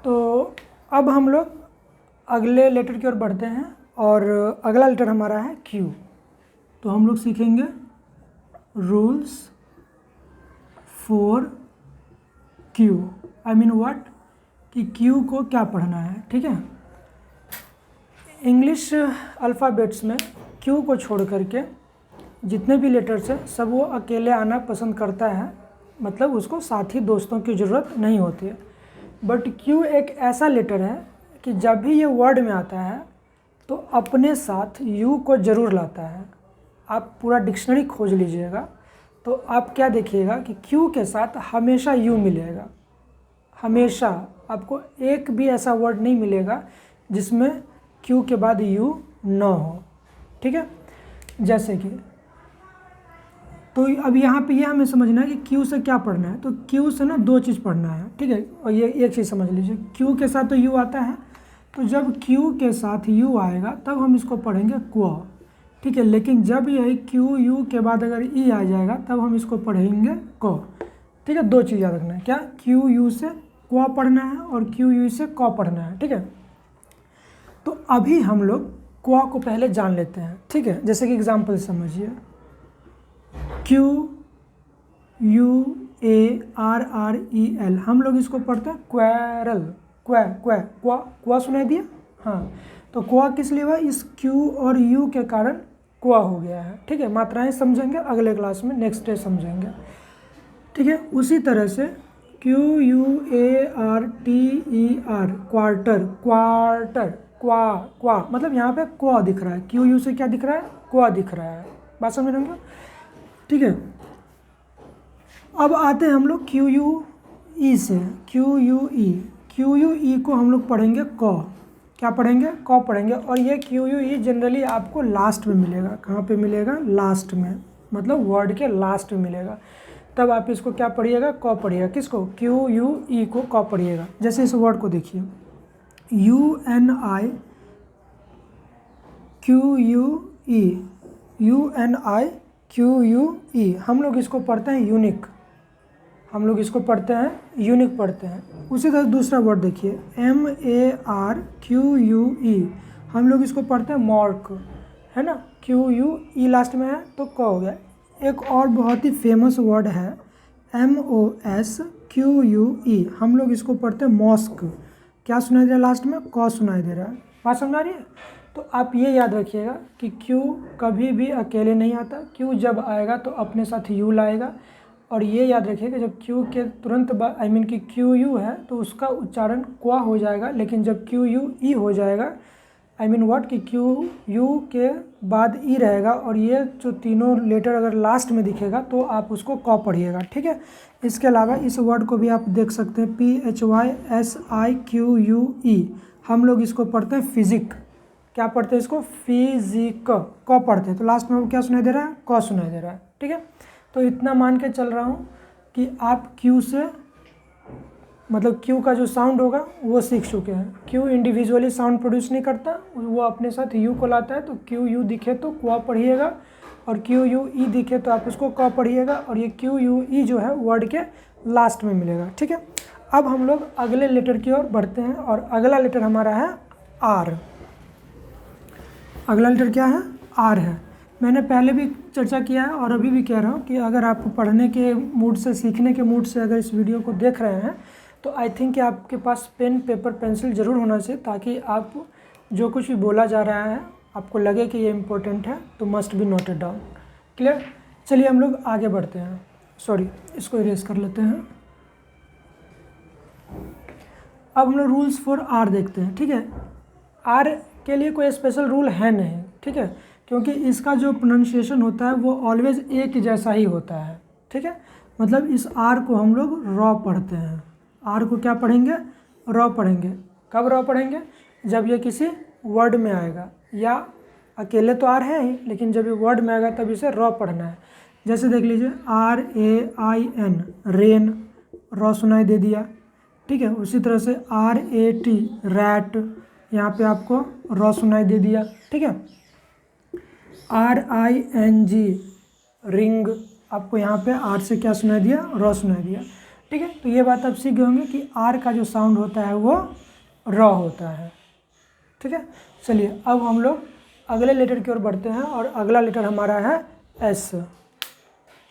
तो अब हम लोग अगले लेटर की ओर बढ़ते हैं और अगला लेटर हमारा है क्यू। तो हम लोग सीखेंगे rules for Q. I mean what, कि क्यू को क्या पढ़ना है, ठीक है। इंग्लिश अल्फ़ाबेट्स में क्यू को छोड़ करके जितने भी लेटर्स हैं सब वो अकेले आना पसंद करता है, मतलब उसको साथी दोस्तों की ज़रूरत नहीं होती है। बट क्यू एक ऐसा लेटर है कि जब भी ये वर्ड में आता है तो अपने साथ यू को ज़रूर लाता है। आप पूरा डिक्शनरी खोज लीजिएगा तो आप क्या देखिएगा कि क्यू के साथ हमेशा यू मिलेगा। हमेशा आपको एक भी ऐसा वर्ड नहीं मिलेगा जिसमें क्यू के बाद यू न हो, ठीक है। जैसे कि तो अब यहाँ पे ये हमें समझना है कि क्यू से क्या पढ़ना है। तो क्यू से ना दो चीज़ पढ़ना है, ठीक है। और ये एक चीज़ समझ लीजिए, क्यू के साथ तो यू आता है, तो जब क्यू के साथ यू आएगा तब हम इसको पढ़ेंगे क्वा, ठीक है। लेकिन जब यही क्यू यू के बाद अगर ई आ जाएगा तब हम इसको पढ़ेंगे क, ठीक है। दो चीज़ याद रखना है, क्या, क्यू यू से क्वा पढ़ना है और क्यू यू से क पढ़ना है, ठीक है। तो अभी हम लोग क्वा को पहले जान लेते हैं, ठीक है। जैसे कि एग्जाम्पल समझिए, Q U A R R E L, हम लोग इसको पढ़ते हैं क्वेरल, क्वा क्वा क्वा क्वा सुनाई दिया, हाँ। तो क्वा किस लिए हुआ, इस क्यू और यू के कारण क्वा हो गया है, ठीक है। मात्राएं समझेंगे अगले क्लास में, नेक्स्ट डे समझेंगे, ठीक है। उसी तरह से Q U A R T E R, quarter, quarter, क्वा क्वा, मतलब यहाँ पे क्वा दिख रहा है, क्यू यू से क्या दिख रहा है, क्वा दिख रहा है। बात समझ रहे हैं, ठीक है। अब आते हैं हम लोग क्यू यू ई से, क्यू यू ई, क्यू यू ई को हम लोग पढ़ेंगे क, क्या पढ़ेंगे, क पढ़ेंगे। और ये क्यू यू ई जनरली आपको लास्ट में मिलेगा, कहाँ पे मिलेगा, लास्ट में, मतलब वर्ड के लास्ट में मिलेगा। तब आप इसको क्या पढ़िएगा, क पढ़िएगा, किसको, क्यू यू ई को क पढ़िएगा। जैसे इस वर्ड को देखिए, U N I Q U E, U N I Q U E, हम लोग इसको पढ़ते हैं यूनिक, हम लोग इसको पढ़ते हैं यूनिक पढ़ते हैं। उसी तरह दूसरा वर्ड देखिए, M A R Q U E, हम लोग इसको पढ़ते हैं मॉर्क, है ना, क्यू यू ई लास्ट में है तो क हो गया। एक और बहुत ही फेमस वर्ड है M O S Q U E, हम लोग इसको पढ़ते हैं मॉस्क, क्या सुनाई दे रहा है लास्ट में, क सुनाई दे रहा है। बात समझ आ रही है। तो आप ये याद रखिएगा कि क्यू कभी भी अकेले नहीं आता, क्यू जब आएगा तो अपने साथ यू लाएगा। और ये याद रखिएगा जब क्यू के तुरंत बाद, आई मीन कि क्यू यू है तो उसका उच्चारण क्वा हो जाएगा, लेकिन जब क्यू यू ई हो जाएगा, आई मीन व्हाट, कि क्यू यू के बाद ई रहेगा और ये जो तीनों लेटर अगर लास्ट में दिखेगा तो आप उसको क पढ़िएगा, ठीक है। इसके अलावा इस वर्ड को भी आप देख सकते हैं, P H Y S I Q U E, हम लोग इसको पढ़ते हैं फिजिक, क्या पढ़ते हैं इसको, फिजिक, क पढ़ते हैं। तो लास्ट में क्या सुनाई दे रहा है, क सुनाई दे रहा है, ठीक है। तो इतना मान के चल रहा हूँ कि आप क्यू से, मतलब क्यू का जो साउंड होगा वो सीख चुके हैं। क्यू इंडिविजुअली साउंड प्रोड्यूस नहीं करता, वो अपने साथ यू को लाता है। तो क्यू यू दिखे तो क्वा पढ़िएगा और क्यू यू ई दिखे तो आप उसको क पढ़िएगा। और ये क्यू यू ई जो है वर्ड के लास्ट में मिलेगा, ठीक है। अब हम लोग अगले लेटर की ओर बढ़ते हैं और अगला लेटर हमारा है आर। अगला लेटर क्या है, आर है। मैंने पहले भी चर्चा किया है और अभी भी कह रहा हूँ कि अगर आप पढ़ने के मूड से, सीखने के मूड से अगर इस वीडियो को देख रहे हैं तो आई थिंक कि आपके पास पेन पेपर पेंसिल ज़रूर होना चाहिए, ताकि आप जो कुछ भी बोला जा रहा है आपको लगे कि ये इम्पोर्टेंट है, तो must be noted down. Clear. चलिए हम लोग आगे बढ़ते हैं। सॉरी, इसको इरेज कर लेते हैं। अब हम लोग रूल्स फॉर आर देखते हैं, ठीक है। आर के लिए कोई स्पेशल रूल है नहीं, ठीक है, क्योंकि इसका जो प्रोनाउंसिएशन होता है वो ऑलवेज एक जैसा ही होता है, ठीक है। मतलब इस आर को हम लोग रॉ पढ़ते हैं। आर को क्या पढ़ेंगे, रॉ पढ़ेंगे। कब रॉ पढ़ेंगे, जब ये किसी वर्ड में आएगा, या अकेले तो आर है ही, लेकिन जब ये वर्ड में आएगा तब इसे रॉ पढ़ना है। जैसे देख लीजिए, R A I N, rain, raw सुनाई दे दिया, ठीक है। उसी तरह से आर ए टी, रैट, यहाँ पे आपको रॉ सुनाई दे दिया, ठीक है। R I N G, ring, आपको यहाँ पे आर से क्या सुनाई दिया, रॉ सुनाई दिया। ठीक है, तो ये बात आप सीख गए होंगे कि आर का जो साउंड होता है वो रॉ होता है। ठीक है, चलिए अब हम लोग अगले लेटर की ओर बढ़ते हैं और अगला लेटर हमारा है एस।